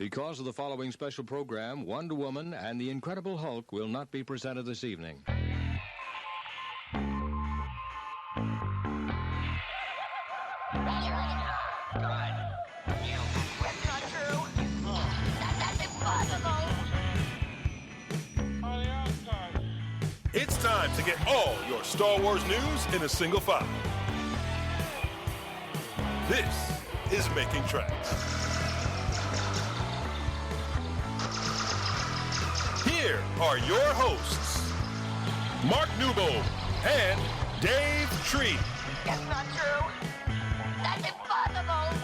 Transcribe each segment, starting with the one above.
Because of the following special program, Wonder Woman and the Incredible Hulk will not be presented this evening. It's time to get all your Star Wars news in a single file. This is Making Tracks. Here are your hosts, Mark Newbold and Dave Tree. That's not true. That's impossible.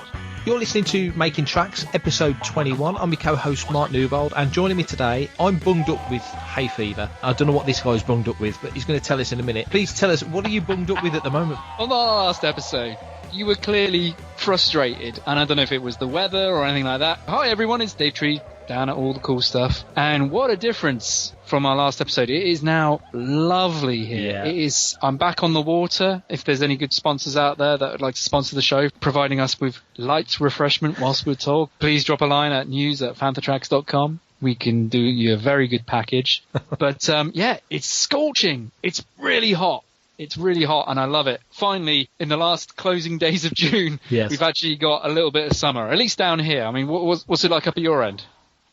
You're listening to Making Tracks, episode 21. I'm your co-host, Mark Newbold, and joining me today, I'm bunged up with hay fever. I don't know what this guy's bunged up with, but he's going to tell us in a minute. Please tell us, what are you bunged up with at the moment? On the last episode, you were clearly frustrated, and I don't know if it was the weather or anything like that. Hi everyone, it's Dave Tree, down at All the Cool Stuff. And what a difference from our last episode. It is now lovely here. Yeah. It is. I'm back on the water. If there's any good sponsors out there that would like to sponsor the show, providing us with light refreshment whilst we talk, please drop a line at news@panthertracks.com. We can do you a very good package. But yeah, it's scorching. It's really hot. It's really hot, and I love it. Finally, in the last closing days of June, Yes. We've actually got a little bit of summer, at least down here. I mean, what's it like up at your end?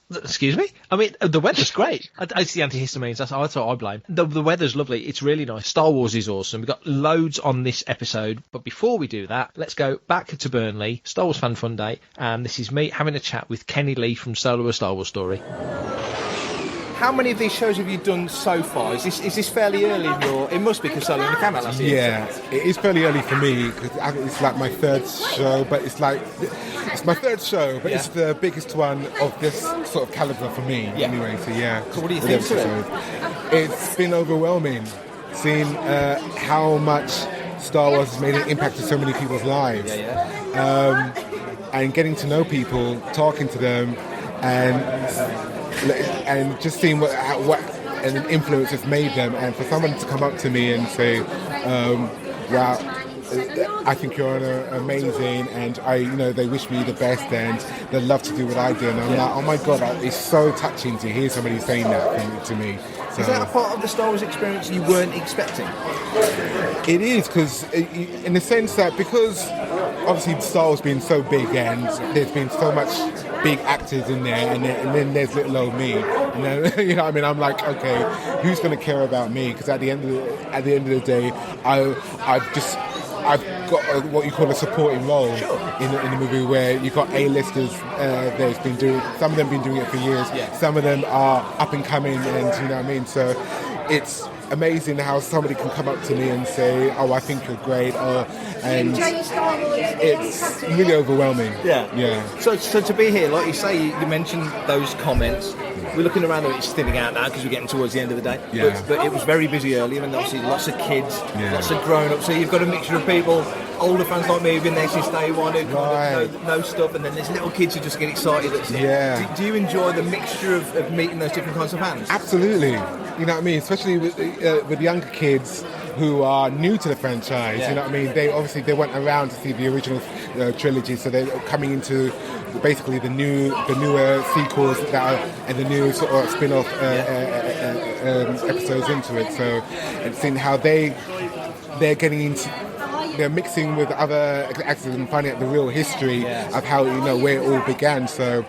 Excuse me? I mean, the weather's great. It's the antihistamines. That's what I blame. The weather's lovely. It's really nice. Star Wars is awesome. We've got loads on this episode. But before we do that, let's go back to Burnley, Star Wars Fan Fun Day. And this is me having a chat with Kenny Lee from Solo, a Star Wars Story. How many of these shows have you done so far? Is this fairly early in your... It must be because Solo only came out last year. Yeah, it is fairly early for me because it's like my third show, but it's my third show, but it's the biggest one of this sort of caliber for me anyway. So yeah. So what do you think to it? It's been overwhelming seeing how much Star Wars has made an impact to so many people's lives, and getting to know people, talking to them, and just seeing what an influence has made them, and for someone to come up to me and say, wow, I think you're amazing, and they wish me the best, and they love to do what I do, and I'm like, oh my god, it's so touching to hear somebody saying that to me. So, is that a part of the Star Wars experience you weren't expecting? It is, because in the sense that because obviously Star Wars being so big and there's been so much big actors in there, and then there's little old me, and then, you know what I mean, I'm like, okay, who's going to care about me? Because at the end of the day, I've got what you call a supporting role in the movie, where you've got A-listers there's been doing, some of them been doing it for years, some of them are up and coming, and you know what I mean, so it's amazing how somebody can come up to me and say, oh, I think you're great, and it's really overwhelming. Yeah. So to be here, like you say, you mentioned those comments. We're looking around and it's thinning out now because we're getting towards the end of the day. Yeah. But it was very busy earlier, and obviously lots of kids, lots of grown-ups. So you've got a mixture of people, older fans like me who've been there since day one, who kind of know stuff, and then there's little kids who just get excited. Do you enjoy the mixture of meeting those different kinds of fans? Absolutely. You know what I mean? Especially with younger kids who are new to the franchise. You know what I mean? They weren't around to see the original trilogy, so they're coming into basically the newer sequels and the new sort of spin-off episodes into it. So, and seeing how they're getting into, they're mixing with other actors and finding out the real history of how, where it all began. So,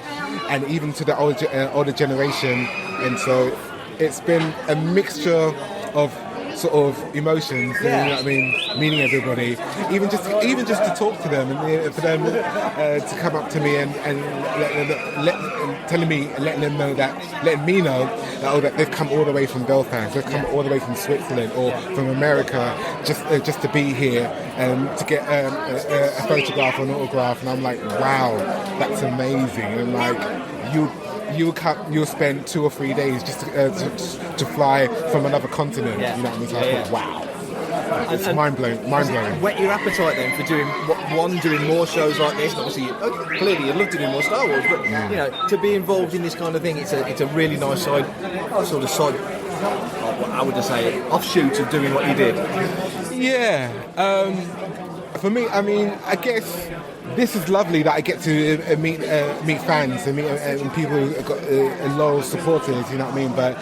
and even to the older generation, and so it's been a mixture of sort of emotions, you know what I mean, meeting everybody, even just to talk to them, and for them to come up to me and letting me know that they've come all the way from Belfast, they've come all the way from Switzerland or from America just to be here and to get a photograph or an autograph, and I'm like, wow, that's amazing. And like, you'll spend 2 or 3 days just to fly from another continent. You know what I mean? So I thought, wow. It's mind-blowing. Whet your appetite then for doing more shows like this. Obviously, clearly you'd love to do more Star Wars, but to be involved in this kind of thing, it's a really nice side, how would I say it, offshoot of doing what you did. Yeah. For me, I mean, I guess this is lovely that I get to meet fans and meet people who've got loyal supporters, you know what I mean? But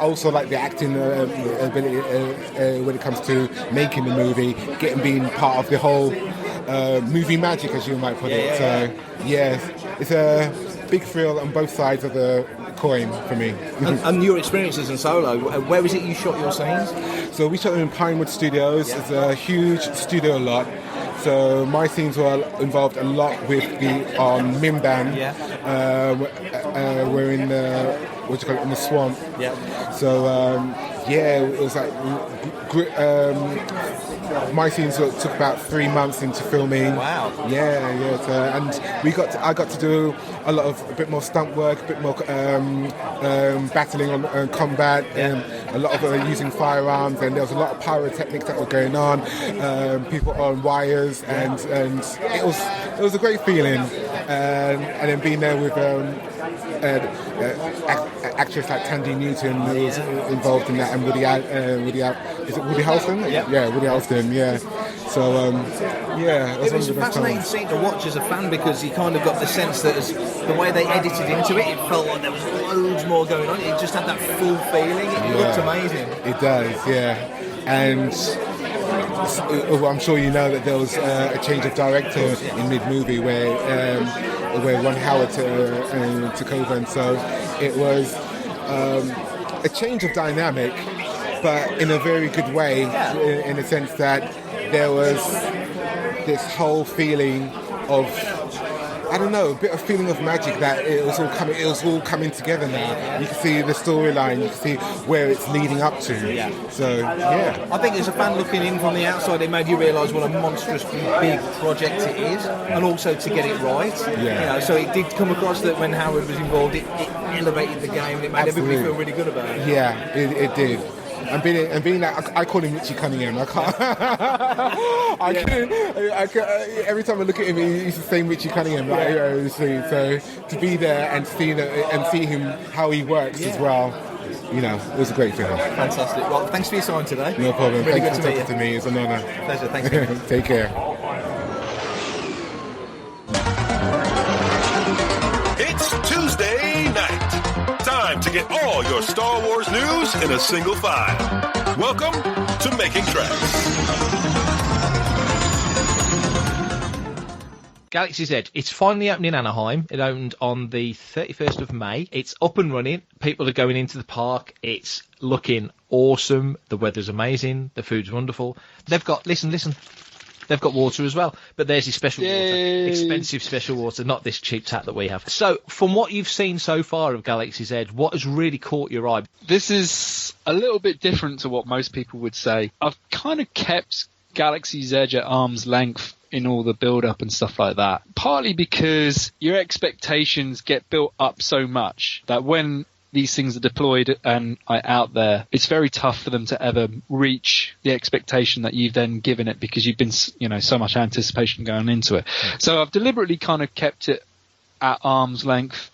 also like the acting ability when it comes to making the movie, being part of the whole movie magic, as you might put it. So it's a big thrill on both sides of the coin for me. And your experiences in Solo, where was it you shot your scenes? So we shot them in Pinewood Studios. It's a huge studio lot. So my scenes were involved a lot with the Mimban. We're in the in the swamp. So it was like my scenes took about 3 months into filming. Wow. And I got to do a bit more stunt work, a bit more battling on combat, a lot of using firearms, and there was a lot of pyrotechnics that were going on. People on wires, and it was a great feeling. And then being there with actress like Tandy Newton, who was involved in that, and Woody is it Woody Harrelson? Yeah, Woody Harrelson. Yeah. So it was a fascinating scene to watch as a fan, because you kind of got the sense that the way they edited into it, it felt like there was loads more going on. It just had that full feeling. It looked amazing. It does, yeah. And I'm sure you know that there was a change of director in mid-movie where Ron Howard took over, and so it was a change of dynamic, but in a very good way, in the sense that there was this whole feeling of, I don't know, a bit of feeling of magic, that it was all coming together now. You can see the storyline, you can see where it's leading up to. So I think as a fan looking in from the outside, it made you realise what a monstrously big project it is, and also to get it right. So it did come across that when Howard was involved, it elevated the game, and it made everybody feel really good about it. It did. And being like, I call him Richie Cunningham. I can't. I can't. Every time I look at him, he's the same Richie Cunningham. So to be there and see him how he works as well, it was a great feeling. Fantastic. Well, thanks for your time today. No problem. Really Thanks for talking to me. It's an honour. Pleasure. Thanks. Take care. It's Tuesday night. Time to get all your Star Wars news in a single file. Welcome to Making Tracks. Galaxy's Edge. It's finally opening in Anaheim. It opened on the 31st of May. It's up and running. People are going into the park. It's looking awesome. The weather's amazing. The food's wonderful. They've got, listen, they've got water as well, but there's your special water, expensive special water, not this cheap tap that we have. So, from what you've seen so far of Galaxy's Edge, what has really caught your eye? This is a little bit different to what most people would say. I've kind of kept Galaxy's Edge at arm's length in all the build-up and stuff like that, partly because your expectations get built up so much that when these things are deployed and are out there, it's very tough for them to ever reach the expectation that you've then given it, because you've been, so much anticipation going into it. So I've deliberately kind of kept it at arm's length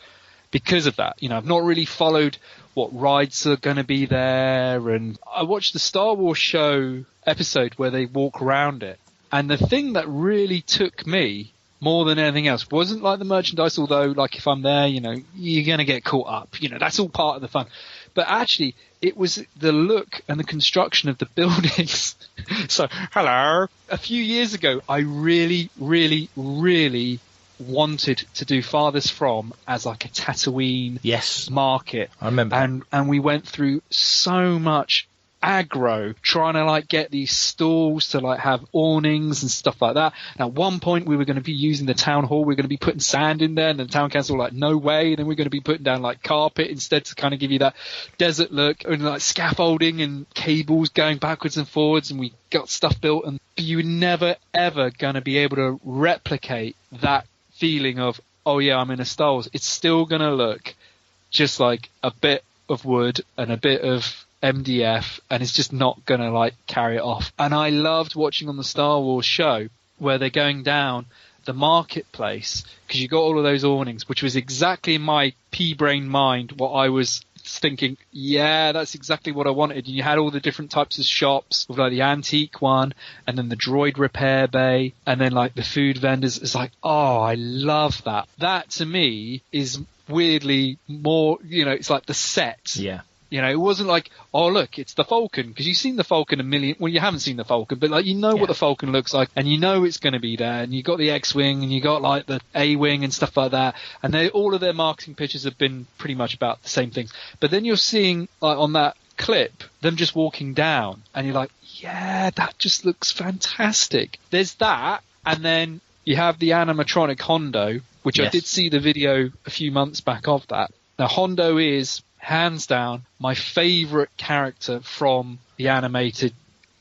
because of that. I've not really followed what rides are going to be there. And I watched the Star Wars show episode where they walk around it. And the thing that really took me more than anything else wasn't like the merchandise, although like if I'm there, you're going to get caught up. That's all part of the fun. But actually, it was the look and the construction of the buildings. So, hello. A few years ago, I really, really, really wanted to do Farthest From as like a Tatooine market. I remember. And we went through so much aggro trying to get these stalls to have awnings and stuff like that. And at one point we were going to be using the town hall, we were going to be putting sand in there, and the town council were no way. And then we're going to be putting down carpet instead to kind of give you that desert look, and scaffolding and cables going backwards and forwards, and we got stuff built. And you're never ever going to be able to replicate that feeling of, oh yeah, I'm in a Star Wars. It's still going to look just like a bit of wood and a bit of MDF, and it's just not going to carry it off. And I loved watching on the Star Wars show where they're going down the marketplace, because you got all of those awnings, which was exactly in my pea-brain mind what I was thinking, yeah, that's exactly what I wanted. And you had all the different types of shops with like the antique one and then the droid repair bay and then like the food vendors. It's like, oh, I love that. That to me is weirdly more, it's like the set. Yeah. It wasn't like, oh, look, it's the Falcon. Because you've seen the Falcon you haven't seen the Falcon, but like, what the Falcon looks like and it's going to be there. And you got the X-Wing and you got like the A-Wing and stuff like that. And all of their marketing pictures have been pretty much about the same things. But then you're seeing like on that clip, them just walking down and you're like, yeah, that just looks fantastic. There's that. And then you have the animatronic Hondo, which I did see the video a few months back of that. Now, Hondo is hands down my favorite character from the animated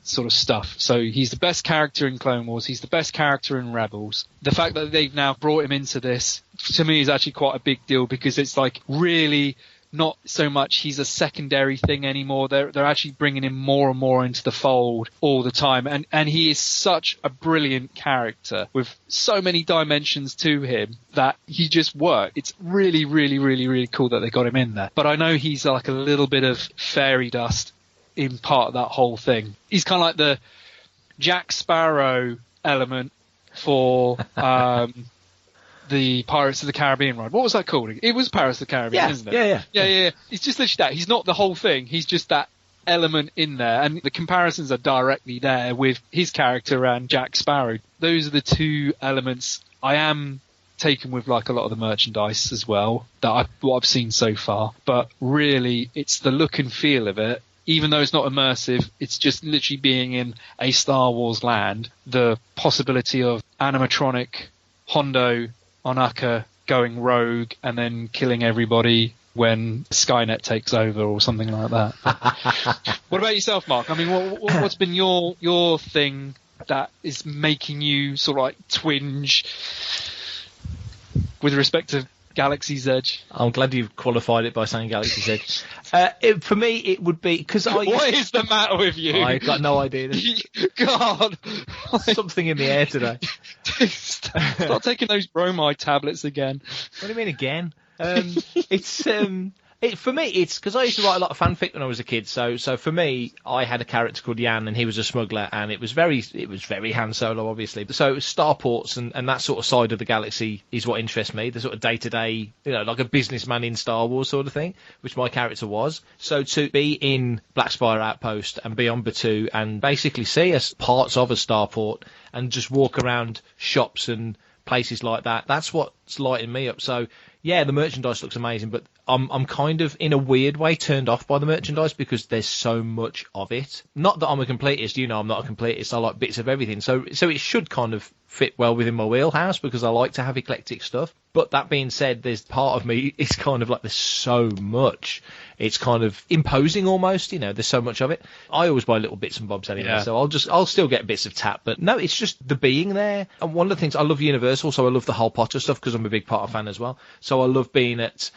sort of stuff. So he's the best character in Clone Wars. He's the best character in Rebels. The fact that they've now brought him into this, to me, is actually quite a big deal because it's like really not so much he's a secondary thing anymore. They're actually bringing him more and more into the fold all the time. And he is such a brilliant character with so many dimensions to him that he just worked. It's really, really, really, really cool that they got him in there. But I know he's like a little bit of fairy dust in part of that whole thing. He's kind of like the Jack Sparrow element for the Pirates of the Caribbean ride. What was that called? It was Pirates of the Caribbean, isn't it? Yeah. He's just literally that. He's not the whole thing. He's just that element in there. And the comparisons are directly there with his character and Jack Sparrow. Those are the two elements I am taken with, like a lot of the merchandise as well, what I've seen so far. But really, it's the look and feel of it. Even though it's not immersive, it's just literally being in a Star Wars land. The possibility of animatronic Hondo on Akka going rogue and then killing everybody when Skynet takes over or something like that. What about yourself, Mark? I mean, what's been your thing that is making you sort of like twinge with respect to Galaxy's Edge? I'm glad you've qualified it by saying Galaxy's Edge. For me, it would be because What is the matter with you? I got no idea. God, something in the air today. Start taking those bromide tablets again. What do you mean again? For me, it's because I used to write a lot of fanfic when I was a kid. So for me, I had a character called Yan, and he was a smuggler, and it was very Han Solo, obviously. So starports and that sort of side of the galaxy is what interests me. The sort of day-to-day, like a businessman in Star Wars sort of thing, which my character was. So to be in Black Spire Outpost and be on Batuu and basically see parts of a starport and just walk around shops and places like that, that's what's lighting me up. So yeah, the merchandise looks amazing, but I'm kind of, in a weird way, turned off by the merchandise because there's so much of it. Not that I'm a completist, I'm not a completist. I like bits of everything. So it should kind of fit well within my wheelhouse because I like to have eclectic stuff. But that being said, there's part of me, it's kind of like there's so much. It's kind of imposing almost, there's so much of it. I always buy little bits and bobs anyway, so I'll still get bits of tap. But no, it's just the being there. And one of the things, I love Universal, so I love the Harry Potter stuff because I'm a big Potter fan as well. So I love being at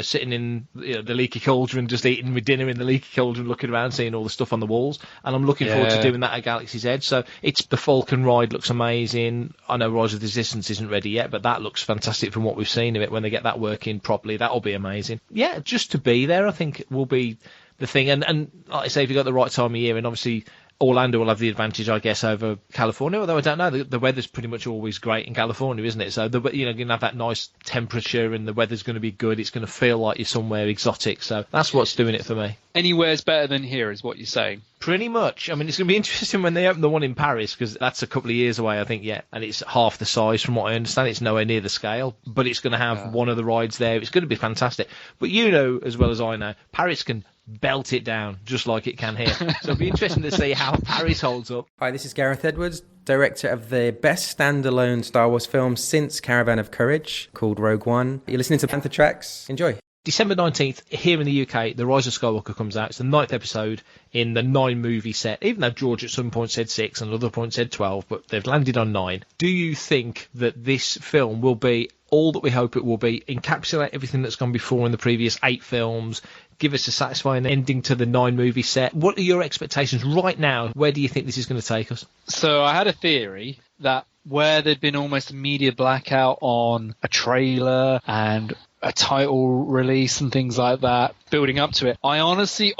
sitting in the Leaky Cauldron, just eating my dinner in the Leaky Cauldron, looking around, seeing all the stuff on the walls. And I'm looking forward to doing that at Galaxy's Edge. So it's the Falcon ride looks amazing. I know Rise of the Resistance isn't ready yet, but that looks fantastic from what we've seen of it. When they get that working properly, that'll be amazing. Yeah, just to be there, I think, will be the thing. And like I say, if you've got the right time of year, and obviously Orlando will have the advantage, I guess, over California, although I don't know. The weather's pretty much always great in California, isn't it? So, you're going to have that nice temperature and the weather's going to be good. It's going to feel like you're somewhere exotic. So that's what's doing it for me. Anywhere's better than here is what you're saying. Pretty much. I mean, it's going to be interesting when they open the one in Paris because that's a couple of years away, I think, yet. And it's half the size from what I understand. It's nowhere near the scale. But it's going to have one of the rides there. It's going to be fantastic. But as well as I know, Paris can belt it down just like it can here. So it'll be interesting to see how Paris holds up. Hi, this is Gareth Edwards, director of the best standalone Star Wars film since Caravan of Courage, called Rogue One. You're listening to Panther Tracks. Enjoy. December 19th, here in the UK, The Rise of Skywalker comes out. It's the 9th episode in the 9-movie set, even though George at some point said 6 and another point said 12, but they've landed on 9. Do you think that this film will be all that we hope it will be, encapsulate everything that's gone before in the previous 8 films, give us a satisfying ending to the 9-movie set? What are your expectations right now? Where do you think this is going to take us? So I had a theory that where there'd been almost a media blackout on a trailer and a title release and things like that, building up to it. I honestly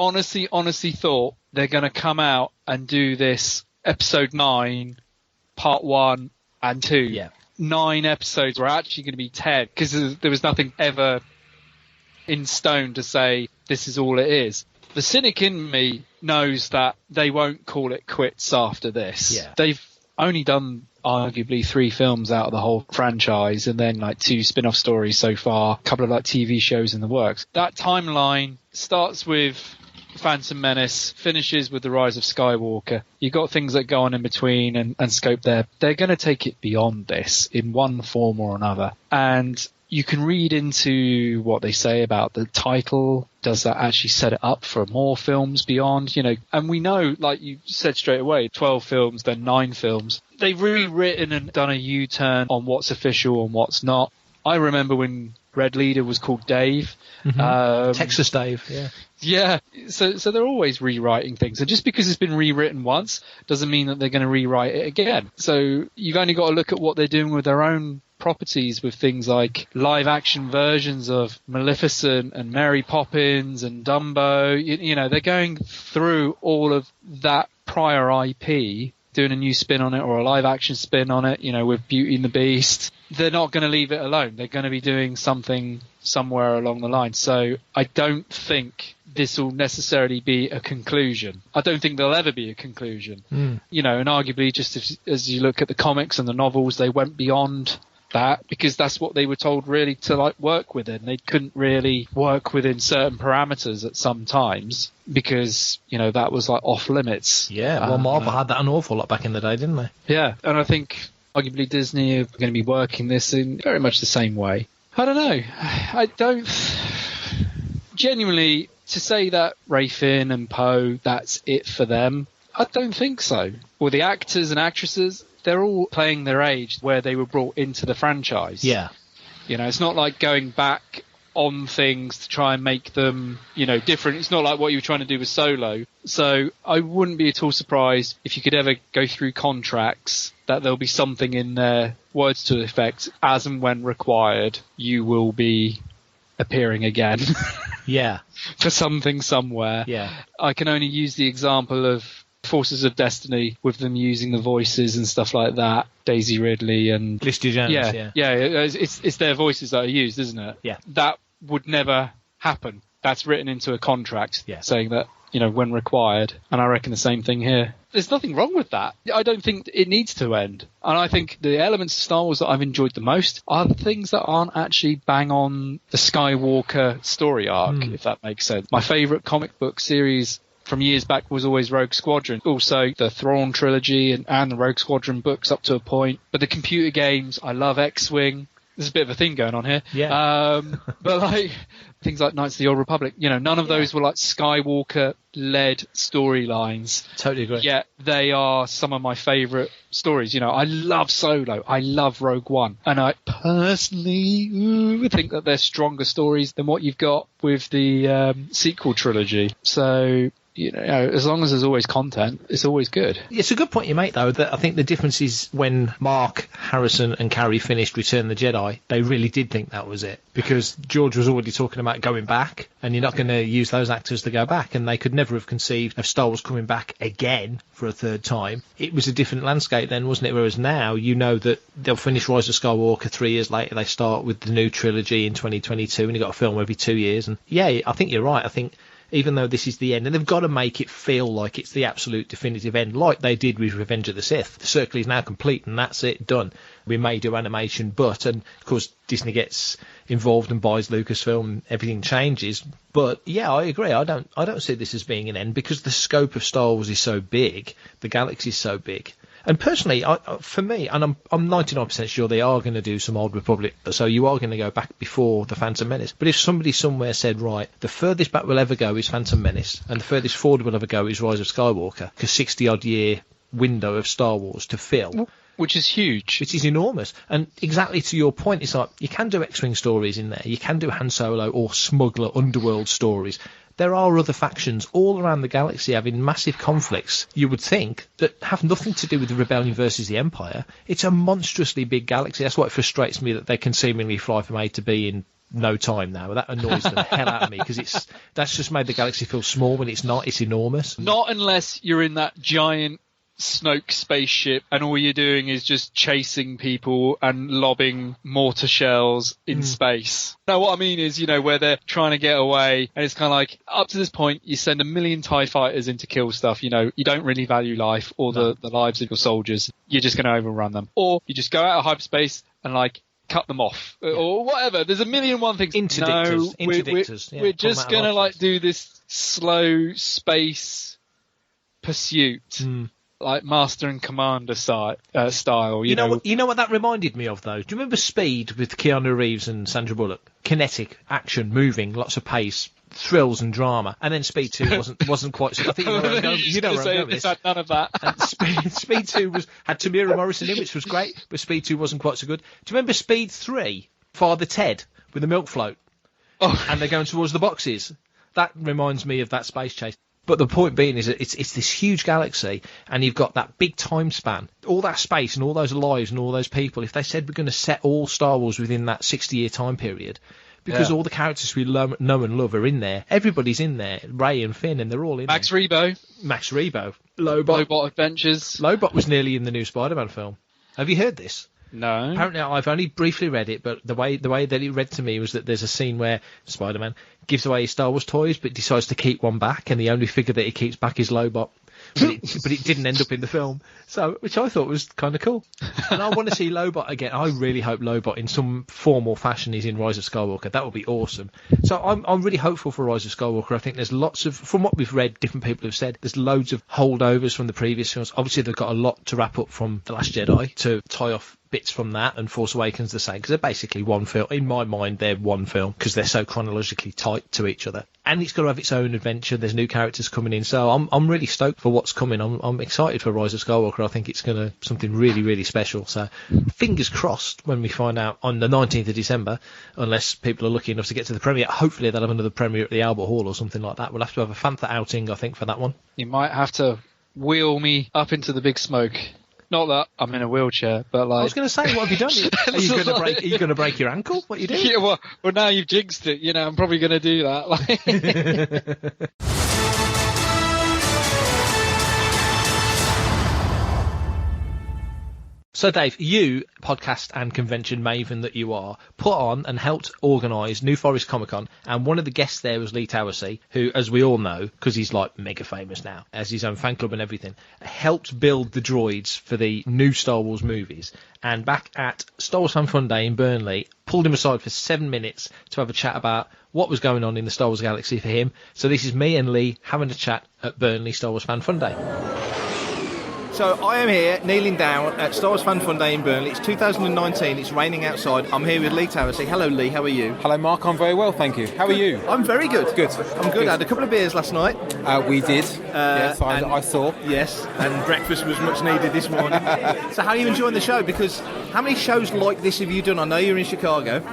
thought they're going to come out and do this episode 9, part 1 and 2. Yeah. 9 episodes were actually going to be 10 because there was nothing ever in stone to say this is all it is. The cynic in me knows that they won't call it quits after this. Yeah. They've only done arguably 3 films out of the whole franchise, and then like 2 spin-off stories so far, a couple of like TV shows in the works. That timeline starts with Phantom Menace, finishes with the Rise of Skywalker. You've got things that go on in between and scope there. They're going to take it beyond this in one form or another. And you can read into what they say about the title. Does that actually set it up for more films beyond? You know, and we know, like you said straight away, 12 films, then 9 films. They've rewritten and done a U-turn on what's official and what's not. I remember when Red Leader was called Dave. Texas Dave, yeah. Yeah, so they're always rewriting things. And just because it's been rewritten once doesn't mean that they're going to rewrite it again. So you've only got to look at what they're doing with their own properties, with things like live action versions of Maleficent and Mary Poppins and Dumbo. You know, they're going through all of that prior IP, doing a new spin on it or a live action spin on it, you know, with Beauty and the Beast. They're not going to leave it alone. They're going to be doing something somewhere along the line. So I don't think this will necessarily be a conclusion. I don't think there'll ever be a conclusion. You know, and arguably just as you look at the comics and the novels, they went beyond that because that's what they were told really to like work within. They couldn't really work within certain parameters at some times because, you know, that was like off limits. Yeah, well, Marvel had that an awful lot back in the day, didn't they? Yeah, and I think arguably Disney are going to be working this in very much the same way. I don't know. I don't... Genuinely, to say that Ray Finn and Poe, that's it for them, I don't think so. Well, the actors and actresses, they're all playing their age where they were brought into the franchise. Yeah. You know, it's not like going back on things to try and make them, you know, different. It's not like what you were trying to do with Solo. So I wouldn't be at all surprised if you could ever go through contracts that there'll be something in there, words to the effect, as and when required, you will be appearing again. Yeah. For something somewhere. Yeah. I can only use the example of Forces of Destiny with them using the voices and stuff like that. Daisy Ridley and Felicity Jones. Yeah. It's their voices that are used, isn't it? Yeah. That would never happen. That's written into a contract saying that, you know, when required. And I reckon the same thing here. There's nothing wrong with that. I don't think it needs to end. And I think the elements of Star Wars that I've enjoyed the most are the things that aren't actually bang on the Skywalker story arc, if that makes sense. My favourite comic book series from years back was always Rogue Squadron. Also the Thrawn trilogy and the Rogue Squadron books up to a point. But the computer games, I love X-Wing. There's a bit of a thing going on here. Yeah. But like things like Knights of the Old Republic, you know, none of those were like Skywalker-led storylines. Totally agree. Yeah, they are some of my favourite stories. You know, I love Solo. I love Rogue One. And I personally think that they're stronger stories than what you've got with the sequel trilogy. So, you know, as long as there's always content, it's always good. It's a good point you make, though, that I think the difference is when Mark, Harrison and Carrie finished Return of the Jedi, they really did think that was it. Because George was already talking about going back, and you're not going to use those actors to go back, and they could never have conceived of Star Wars coming back again for a third time. It was a different landscape then, wasn't it? Whereas now, you know that they'll finish Rise of Skywalker 3 years later, they start with the new trilogy in 2022, and you've got a film every 2 years. And yeah, I think you're right. I think even though this is the end, and they've got to make it feel like it's the absolute definitive end, like they did with Revenge of the Sith. The circle is now complete, and that's it, done. We may do animation, but, and of course Disney gets involved and buys Lucasfilm, and everything changes. But yeah, I agree. I don't see this as being an end, because the scope of Star Wars is so big, the galaxy is so big. And personally, for me, and I'm 99% sure they are going to do some Old Republic, so you are going to go back before the Phantom Menace. But if somebody somewhere said, right, the furthest back we'll ever go is Phantom Menace, and the furthest forward we'll ever go is Rise of Skywalker, because 60-odd year window of Star Wars to fill. Which is huge. Which is enormous. And exactly to your point, it's like, you can do X-Wing stories in there, you can do Han Solo or smuggler underworld stories. There are other factions all around the galaxy having massive conflicts, you would think, that have nothing to do with the Rebellion versus the Empire. It's a monstrously big galaxy. That's why it frustrates me that they can seemingly fly from A to B in no time now. That annoys the hell out of me because that's just made the galaxy feel small when it's not. It's enormous. Not unless you're in that giant Snoke spaceship and all you're doing is just chasing people and lobbing mortar shells in space. Now, what I mean is, where they're trying to get away, and it's kind of like, up to this point, you send 1 million TIE fighters in to kill stuff. You don't really value life or the lives of your soldiers. You're just going to overrun them. Or you just go out of hyperspace and, cut them off or whatever. There's 1,000,001 things. Interdictors. We're just going to, do this slow space pursuit. Like Master and Commander style. You know what that reminded me of, though? Do you remember Speed with Keanu Reeves and Sandra Bullock? Kinetic, action, moving, lots of pace, thrills and drama. And then Speed 2 wasn't quite so... I think you know where I'm going. You know where I'm going with this. Had none of that. Speed 2 had Tamira Morrison in, which was great, but Speed 2 wasn't quite so good. Do you remember Speed 3? Father Ted with the milk float? Oh. And they're going towards the boxes. That reminds me of that space chase. But the point being is that it's this huge galaxy, and you've got that big time span, all that space and all those lives and all those people. If they said we're going to set all Star Wars within that 60-year time period, because all the characters we know and love are in there, everybody's in there, Rey and Finn, and they're all in Max there. Max Rebo. Lobot Adventures. Lobot was nearly in the new Spider-Man film. Have you heard this? No. Apparently, I've only briefly read it, but the way that it read to me was that there's a scene where Spider-Man gives away his Star Wars toys, but decides to keep one back, and the only figure that he keeps back is Lobot. But it didn't end up in the film, which I thought was kind of cool. And I want to see Lobot again. I really hope Lobot, in some form or fashion, is in Rise of Skywalker. That would be awesome. So I'm really hopeful for Rise of Skywalker. I think there's lots of, from what we've read, different people have said, there's loads of holdovers from the previous films. Obviously, they've got a lot to wrap up from The Last Jedi to tie off bits from that, and Force Awakens the same, because they're basically one film. In my mind, they're one film because they're so chronologically tight to each other. And it's got to have its own adventure. There's new characters coming in, so I'm really stoked for what's coming. I'm excited for Rise of Skywalker. I think it's going to something really, really special. So fingers crossed when we find out on the 19th of December, unless people are lucky enough to get to the premiere. Hopefully they'll have another premiere at the Albert Hall or something like that. We'll have to have a Fantha outing, I think, for that one. You might have to wheel me up into the big smoke. Not that I'm in a wheelchair, but I was going to say, what have you done? Are you going to break your ankle? What are you doing? Yeah, well, now you've jinxed it. I'm probably going to do that. So, Dave, you, podcast and convention maven that you are, put on and helped organise New Forest Comic Con, and one of the guests there was Lee Towersey, who, as we all know, because he's mega famous now, has his own fan club and everything, helped build the droids for the new Star Wars movies. And back at Star Wars Fan Fun Day in Burnley, pulled him aside for 7 minutes to have a chat about what was going on in the Star Wars galaxy for him. So this is me and Lee having a chat at Burnley Star Wars Fan Fun Day. So I am here, kneeling down at Star Wars Fan Fun Day in Burnley. It's 2019, it's raining outside. I'm here with Lee Towersey. Hello, Lee, how are you? Hello, Mark, I'm very well, thank you. How are you? I'm very good. Good. I'm good. I had a couple of beers last night. We did. Yes, I saw. Yes, and breakfast was much needed this morning. So how are you enjoying the show? Because how many shows like this have you done? I know you're in Chicago.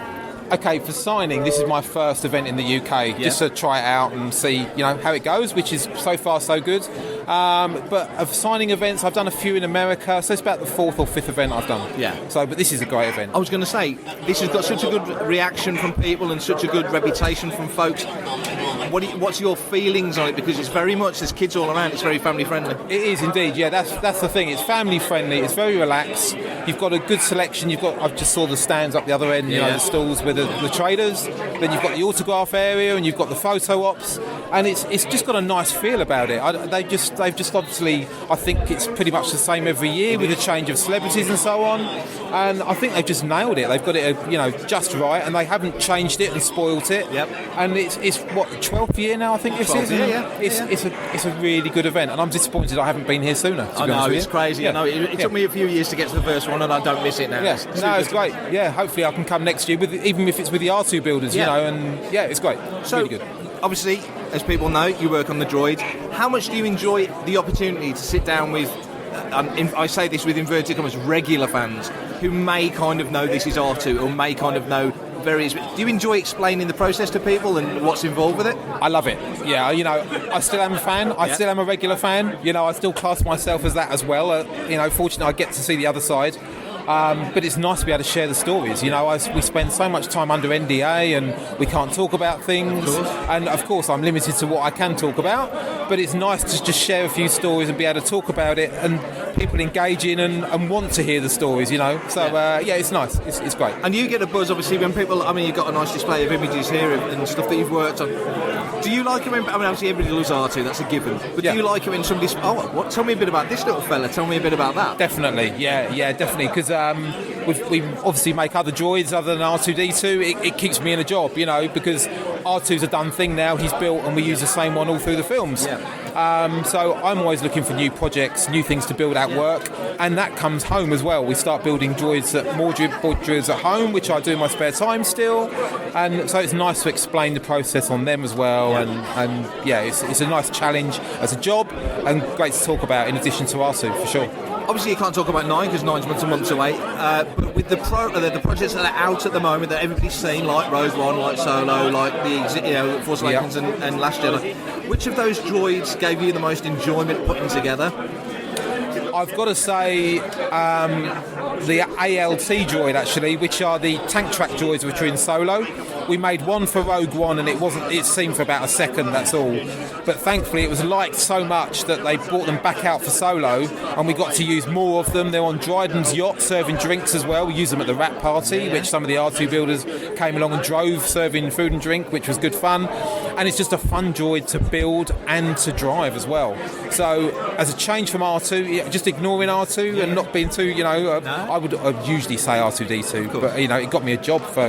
Okay, for signing, this is my first event in the UK, just to try it out and see, how it goes, which is so far so good. But of signing events, I've done a few in America, so it's about the 4th or 5th event I've done. Yeah. But this is a great event. I was going to say, this has got such a good reaction from people and such a good reputation from folks. What's your feelings on it? Because it's very much, there's kids all around, it's very family friendly. It is indeed, yeah, that's the thing. It's family friendly, it's very relaxed. You've got a good selection. I've just saw the stands up the other end, the stalls with the traders. Then you've got the autograph area and you've got the photo ops, and it's just got a nice feel about it. They've just obviously, I think it's pretty much the same every year with a change of celebrities and so on. And I think they've just nailed it. They've got it, just right, and they haven't changed it and spoilt it. Yep. And it's what, the 12th year now, I think this is. Yeah. It's a really good event, and I'm disappointed I haven't been here sooner. I know, it's crazy. Yeah. I know it took me a few years to get to the first one, and I don't miss it now. Yeah. It's great. Yeah, hopefully I can come next year, even if it's with the R2 builders, and it's great. It's really good. Obviously, as people know, you work on the droid. How much do you enjoy the opportunity to sit down with, I say this with inverted commas, regular fans who may kind of know this is R2 or may kind of know various... Do you enjoy explaining the process to people and what's involved with it? I love it. Yeah, I still am a fan. I still am a regular fan. I still class myself as that as well. Fortunately, I get to see the other side. But it's nice to be able to share the stories. You know, we spend so much time under NDA and we can't talk about things. And of course, I'm limited to what I can talk about. But it's nice to just share a few stories and be able to talk about it, and people engage in and want to hear the stories. You know, so it's nice. It's great. And you get a buzz, obviously, when people. I mean, you've got a nice display of images here and stuff that you've worked on. Do you like it when? I mean, obviously, everybody loves R2. That's a given. But do you like it when somebody's? Oh, what? Tell me a bit about this little fella. Tell me a bit about that. Definitely, definitely. Because we obviously make other droids other than R2D2. It keeps me in a job, you know, because R2's a done thing now. He's built, and we use the same one all through the films. So I'm always looking for new projects, new things to build out work, and that comes home as well. We start building droids at home, which I do in my spare time still, and so it's nice to explain the process on them as well. And it's a nice challenge as a job, and great to talk about in addition to R2 for sure. Obviously, you can't talk about 9 because 9's months away. But with the projects that are out at the moment that everybody's seen, like Rogue One, like Solo, like the Force Awakens and Last Jedi, which of those droids gave you the most enjoyment putting together? I've got to say the ALT droid, actually, which are the tank track droids which are in Solo. We made one for Rogue One, and it seemed for about a second, that's all. But thankfully it was liked so much that they brought them back out for Solo, and we got to use more of them. They're on Dryden's yacht serving drinks as well. We use them at the Rat Party, which some of the R2 builders came along and drove, serving food and drink, which was good fun. And it's just a fun droid to build and to drive as well. So as a change from R2, just ignoring R2 and not being too, I'd usually say R2D2, but it got me a job for.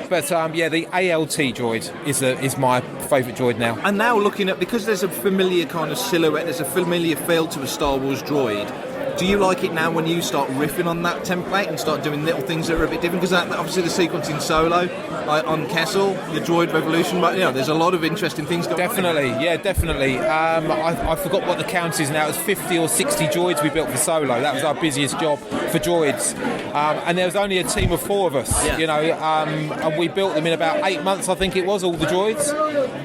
But the ALT droid is my favourite droid now. And now looking at, because there's a familiar kind of silhouette, there's a familiar feel to a Star Wars droid. Do you like it now when you start riffing on that template and start doing little things that are a bit different? Because obviously the sequence in Solo, like on Kessel, the droid revolution, but there's a lot of interesting things going on. Definitely. I forgot what the count is now. It was 50 or 60 droids we built for Solo. That was our busiest job for droids. And there was only a team of 4 of us, and we built them in about 8 months, I think it was, all the droids.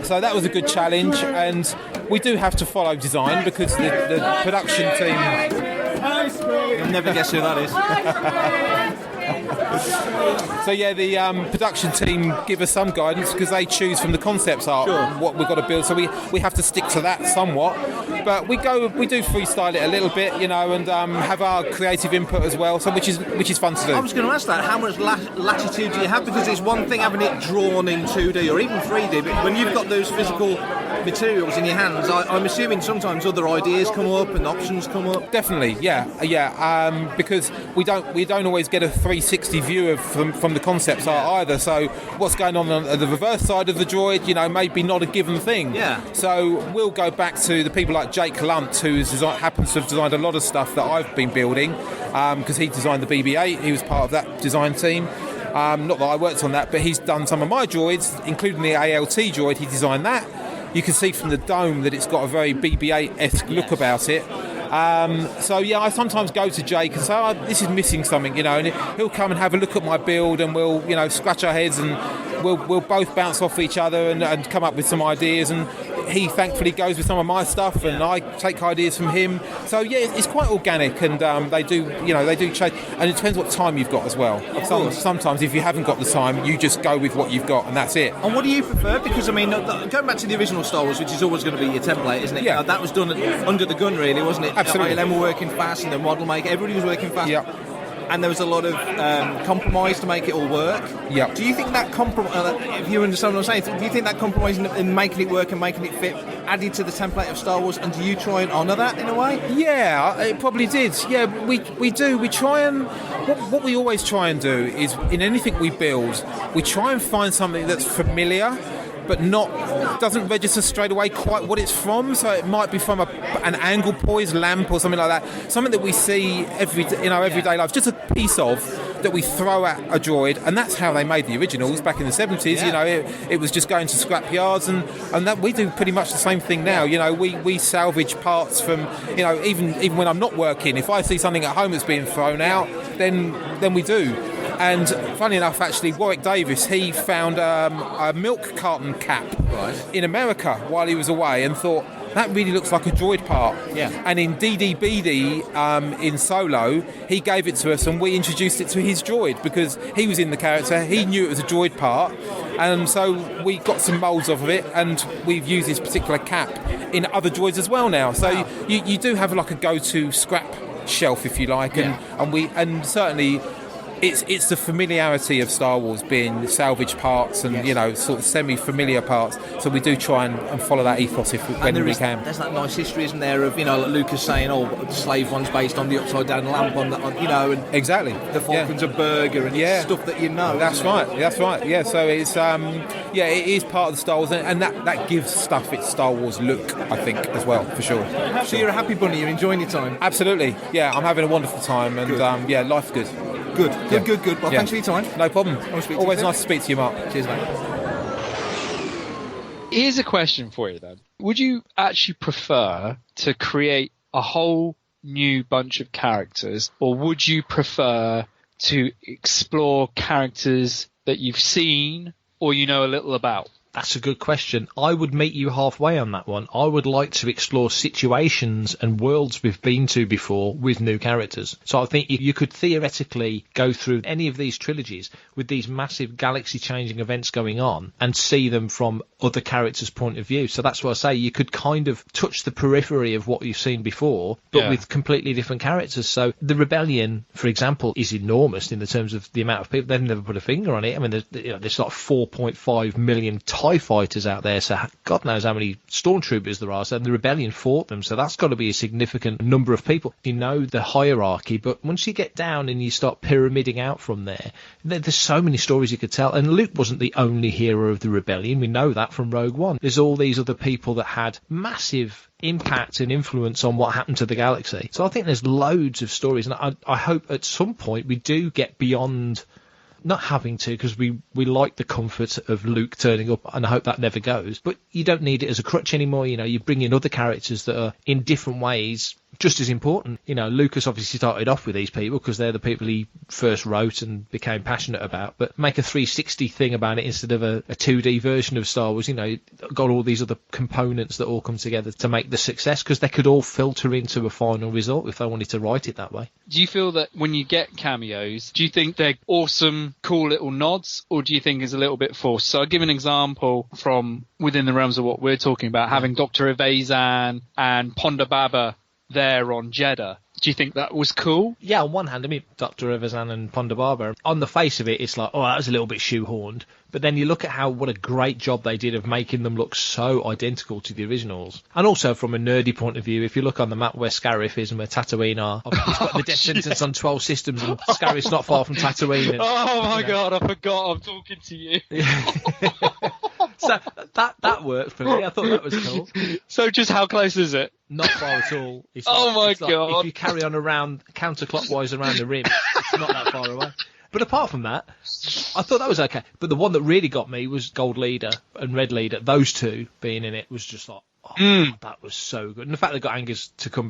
So that was a good challenge, and we do have to follow design because the production team... You'll never guess who that is. So the production team give us some guidance because they choose from the concepts art what we've got to build. So we have to stick to that somewhat. But we do freestyle it a little bit, and have our creative input as well. So which is fun to do. I was going to ask that. How much latitude do you have? Because it's one thing having it drawn in 2D or even 3D, but when you've got those physical materials in your hands, I'm assuming sometimes other ideas come up and options come up. Definitely, because we don't always get a 360 view from the concepts art either. So what's going on the reverse side of the droid, maybe not a given thing. So we'll go back to the people like Jake Lunt, who happens to have designed a lot of stuff that I've been building, because he designed the BB-8. He was part of that design team. Not that I worked on that, but he's done some of my droids, including the ALT droid. He designed that. You can see from the dome that it's got a very BB-8-esque look about it. I sometimes go to Jake and say, this is missing something, and he'll come and have a look at my build, and we'll, scratch our heads, and we'll both bounce off each other and come up with some ideas. And he thankfully goes with some of my stuff, and I take ideas from him. So it's quite organic, and they do change. And it depends what time you've got as well. Sometimes if you haven't got the time, you just go with what you've got, and that's it. And what do you prefer? Because going back to the original Star Wars, which is always going to be your template, isn't it? Yeah. That was done under the gun, really, wasn't it? Absolutely. ILM were working fast, and the model maker, everybody was working fast. Yeah. And there was a lot of compromise to make it all work. Yeah. Do you think that compromise, if you understand what I'm saying, do you think that compromise in making it work and making it fit added to the template of Star Wars, and do you try and honour that in a way? Yeah, it probably did. Yeah, we do. We try and... What we always try and do is, in anything we build, we try and find something that's familiar, but doesn't register straight away quite what it's from. So it might be from an angle poised lamp or something like that. Something that we see in our everyday life, just a piece of that we throw at a droid, and that's how they made the originals back in the 70s. It was just going to scrap yards, and that we do pretty much the same thing now. We salvage parts from even when I'm not working. If I see something at home that's being thrown out, then we do. And funny enough, actually, Warwick Davis, he found a milk carton cap in America while he was away and thought, that really looks like a droid part. Yeah. And in DDBD, in Solo, he gave it to us and we introduced it to his droid because he was in the character, he knew it was a droid part, and so we got some moulds of it and we've used this particular cap in other droids as well now. So you do have like a go-to scrap shelf, if you like, and certainly it's the familiarity of Star Wars being salvage parts and sort of semi-familiar parts. So we do try and follow that ethos when we can. There's that nice history, isn't there, of like Lucas saying, the slave one's based on the upside down lamp and exactly the Falcon's a burger and stuff that That's right. Yeah, so it's it is part of the Star Wars, and that gives stuff its Star Wars look, I think, as well, for sure. So you're a happy bunny, you're enjoying your time? Absolutely. Yeah, I'm having a wonderful time, and life's good. Good. Well, thanks for your time. No problem. Always nice to speak to you, Mark. Cheers, mate. Here's a question for you, then. Would you actually prefer to create a whole new bunch of characters, or would you prefer to explore characters that you've seen or you know a little about? That's a good question. I would meet you halfway on that one. I would like to explore situations and worlds we've been to before with new characters. So I think you could theoretically go through any of these trilogies with these massive galaxy-changing events going on and see them from other characters' point of view. So that's what I say. You could kind of touch the periphery of what you've seen before, but with completely different characters. So the Rebellion, for example, is enormous in the terms of the amount of people. They've never put a finger on it. I mean, there's like 4.5 million TIE fighters out there, so God knows how many stormtroopers there are. So the Rebellion fought them, so that's got to be a significant number of people. You know the hierarchy, but once you get down and you start pyramiding out from there's so many stories you could tell. And Luke wasn't the only hero of the Rebellion. We know that from Rogue One. There's all these other people that had massive impact and influence on what happened to the galaxy. So I think there's loads of stories, and I hope at some point we do get beyond not having to, because we like the comfort of Luke turning up, and I hope that never goes. But you don't need it as a crutch anymore. You bring in other characters that are in different ways just as important. Lucas obviously started off with these people because they're the people he first wrote and became passionate about. But make a 360 thing about it instead of a 2D version of Star Wars. Got all these other components that all come together to make the success, because they could all filter into a final result if they wanted to write it that way. Do you feel that when you get cameos, do you think they're awesome, cool little nods, or do you think it's a little bit forced? So I'll give an example from within the realms of what we're talking about, having Dr. Evazan and Ponda Baba there on Jeddah. Do you think that was cool? Yeah, on one hand, I mean, Dr. Evazan and Ponda Baba, on the face of it, it's like, that was a little bit shoehorned. But then you look at what a great job they did of making them look so identical to the originals. And also from a nerdy point of view, if you look on the map where Scarif is and where Tatooine are, it's got the death sentence on 12 systems, and Scarif's not far from Tatooine. And, God, I forgot I'm talking to you. So that worked for me. I thought that was cool. So just how close is it? Not far at all. It's my God. If you carry on around counterclockwise around the rim, it's not that far away. But apart from that, I thought that was okay. But the one that really got me was Gold Leader and Red Leader. Those two being in it was just like, that was so good. And the fact they got Angus McInnes to come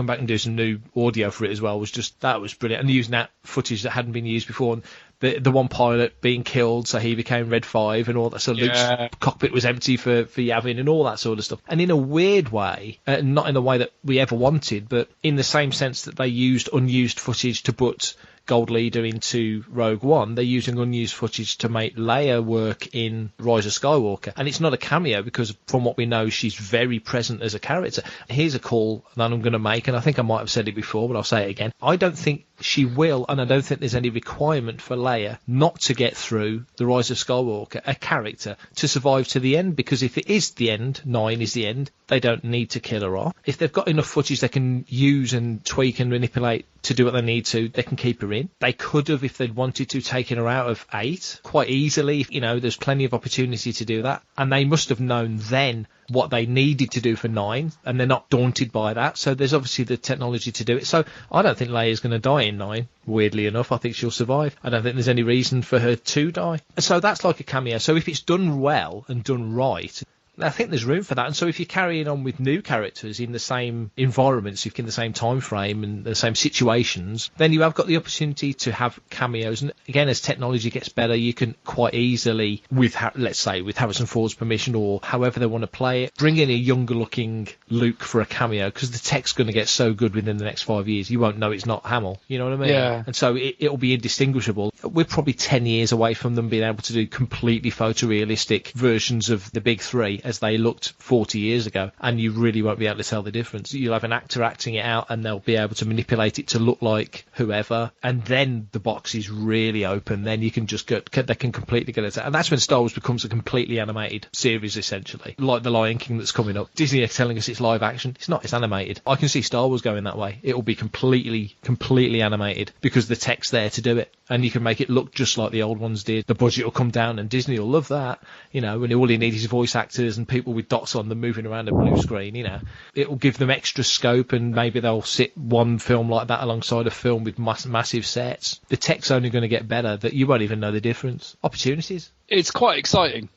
back and do some new audio for it as well that was brilliant. And using that footage that hadn't been used before. And the one pilot being killed, so he became Red 5 and all that. So Luke's cockpit was empty for Yavin and all that sort of stuff. And in a weird way, not in the way that we ever wanted, but in the same sense that they used unused footage to put Gold Leader into Rogue One, they're using unused footage to make Leia work in Rise of Skywalker. And it's not a cameo because from what we know, she's very present as a character. Here's a call that I'm going to make, and I think I might have said it before, but I'll say it again. I don't think she will, and I don't think there's any requirement for Leia not to get through the Rise of Skywalker, a character, to survive to the end, because if it is the end, 9 is the end, they don't need to kill her off. If they've got enough footage they can use and tweak and manipulate to do what they need to, they can keep her in. They could have, if they'd wanted to, taken her out of 8 quite easily. There's plenty of opportunity to do that. And they must have known then what they needed to do for 9, and they're not daunted by that. So there's obviously the technology to do it. So I don't think Leia's going to die in 9, weirdly enough. I think she'll survive. I don't think there's any reason for her to die. So that's like a cameo. So if it's done well and done right, I think there's room for that. And so if you're carrying on with new characters in the same environments, in the same time frame and the same situations, then you have got the opportunity to have cameos. And again, as technology gets better, you can quite easily, let's say with Harrison Ford's permission or however they want to play it, bring in a younger looking Luke for a cameo, because the tech's going to get so good within the next 5 years, you won't know it's not Hamill. You know what I mean? Yeah. And so it'll be indistinguishable. We're probably 10 years away from them being able to do completely photorealistic versions of the big three as they looked 40 years ago, and you really won't be able to tell the difference. You'll have an actor acting it out and they'll be able to manipulate it to look like whoever, and then the box is really open. Then you can just they can completely get it out. And that's when Star Wars becomes a completely animated series, essentially, like The Lion King that's coming up. Disney are telling us it's live action. It's not, it's animated. I can see Star Wars going that way. It will be completely animated because the tech's there to do it, and you can make it look just like the old ones did. The budget will come down and Disney will love that, you know, and all you need is voice actors and people with dots on them moving around a blue screen, you know. It will give them extra scope, and maybe they'll sit one film like that alongside a film with massive sets. The tech's only going to get better that you won't even know the difference. Opportunities. It's quite exciting.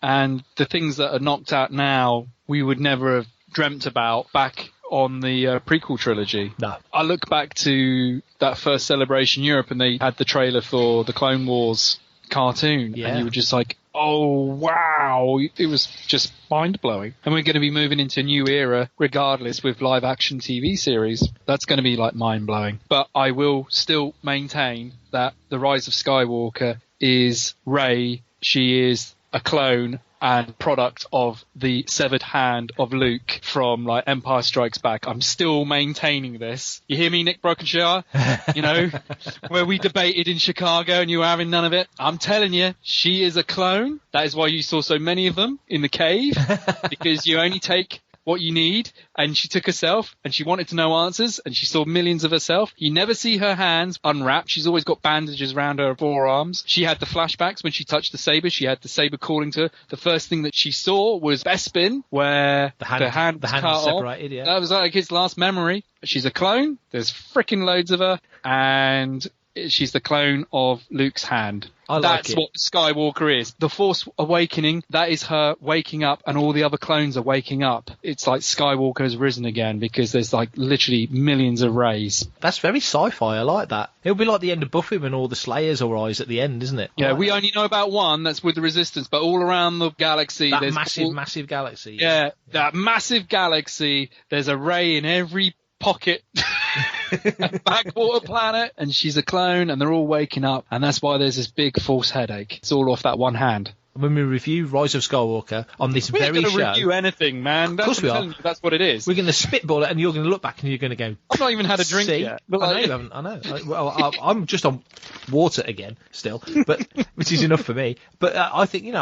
And the things that are knocked out now, we would never have dreamt about back on the prequel trilogy. No. I look back to that first Celebration Europe, and they had the trailer for the Clone Wars cartoon, and you were just like, oh wow, it was just mind-blowing. And we're going to be moving into a new era regardless with live action TV series. That's going to be like mind-blowing. But I will still maintain that the Rise of Skywalker is Rey. She is a clone and product of the severed hand of Luke from like Empire Strikes Back. I'm still maintaining this. You hear me, Nick Brokenshire? You know, where we debated in Chicago and you were having none of it. I'm telling you, she is a clone. That is why you saw so many of them in the cave, because you only take what you need. And she took herself and she wanted to know answers, and she saw millions of herself. You never see her hands unwrapped. She's always got bandages around her forearms. She had the flashbacks when she touched the saber. She had the saber calling to her. The first thing that she saw was Bespin, where the hand was cut separated. Yeah. That was like his last memory. She's a clone. There's freaking loads of her, and she's the clone of Luke's hand. That's what Skywalker is. The Force Awakening, that is her waking up, and all the other clones are waking up. It's like Skywalker has risen again, because there's like literally millions of Reys. That's very sci-fi. I like that. It'll be like the end of Buffy when all the Slayers arise at the end, isn't it? Yeah, we only know about one that's with the Resistance, but all around the galaxy, there's massive galaxy. Yeah, that massive galaxy. There's a Rey in every pocket. Backwater planet, and she's a clone, and they're all waking up, and that's why there's this big Force headache. It's all off that one hand. When we review Rise of Skywalker on this very show... We're going to review anything, man. Of course we are. That's what it is. We're going to spitball it, and you're going to look back and you're going to go... I've not even had a drink yet. I know you haven't. I know. I'm just on water again still, but which is enough for me. But I think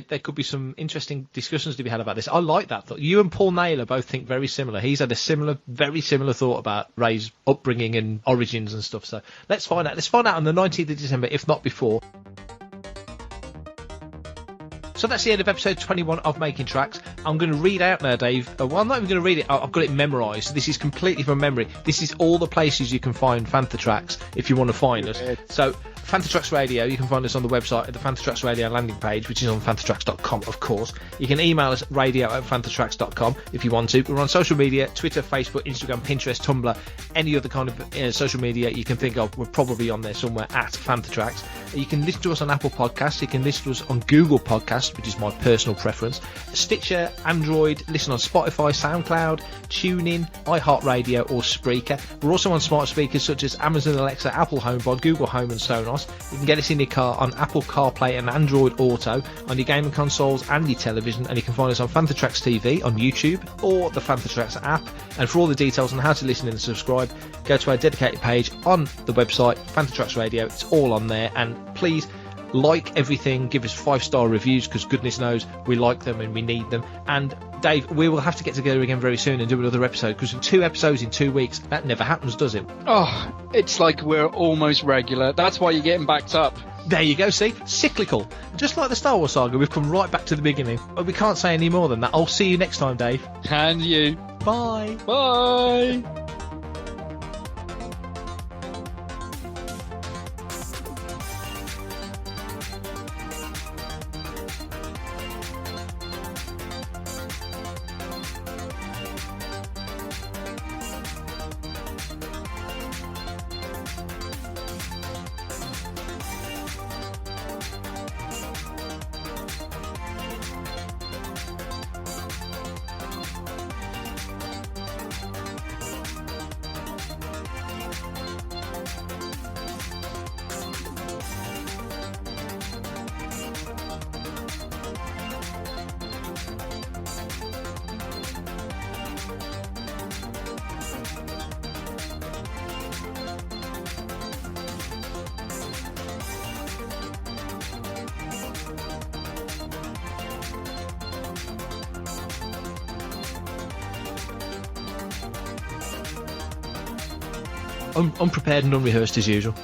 there could be some interesting discussions to be had about this. I like that thought. You and Paul Naylor both think very similar. He's had a very similar thought about Rey's upbringing and origins and stuff. So let's find out. Let's find out on the 19th of December, if not before. So that's the end of episode 21 of Making Tracks. I'm going to read out now, Dave. Well, I'm not even going to read it. I've got it memorised. This is completely from memory. This is all the places you can find Fantha Tracks if you want to find us. So, Fantha Tracks Radio, you can find us on the website at the Fantha Tracks Radio landing page, which is on fanthatracks.com, of course. You can email us radio@fanthatracks.com if you want to. We're on social media, Twitter, Facebook, Instagram, Pinterest, Tumblr, any other kind of social media you can think of. We're probably on there somewhere at Fantha Tracks. You can listen to us on Apple Podcasts. You can listen to us on Google Podcasts, which is my personal preference. Stitcher, Android, listen on Spotify, SoundCloud, TuneIn, iHeartRadio or Spreaker. We're also on smart speakers such as Amazon Alexa, Apple HomePod, Google Home and Sonos. You can get us in your car on Apple CarPlay and Android Auto, on your gaming consoles and your television, and you can find us on Fantha Tracks TV on YouTube or the Fantha Tracks app. And for all the details on how to listen and subscribe, go to our dedicated page on the website, Fantha Tracks Radio. It's all on there, and please like everything, give us 5-star reviews, because goodness knows we like them and we need them. And Dave, we will have to get together again very soon and do another episode, because 2 episodes in 2 weeks, that never happens, does it? Oh, it's like we're almost regular. That's why you're getting backed up. There you go, see? Cyclical. Just like the Star Wars saga, we've come right back to the beginning. But we can't say any more than that. I'll see you next time, Dave. And you. Bye. Bye. Unprepared and unrehearsed as usual.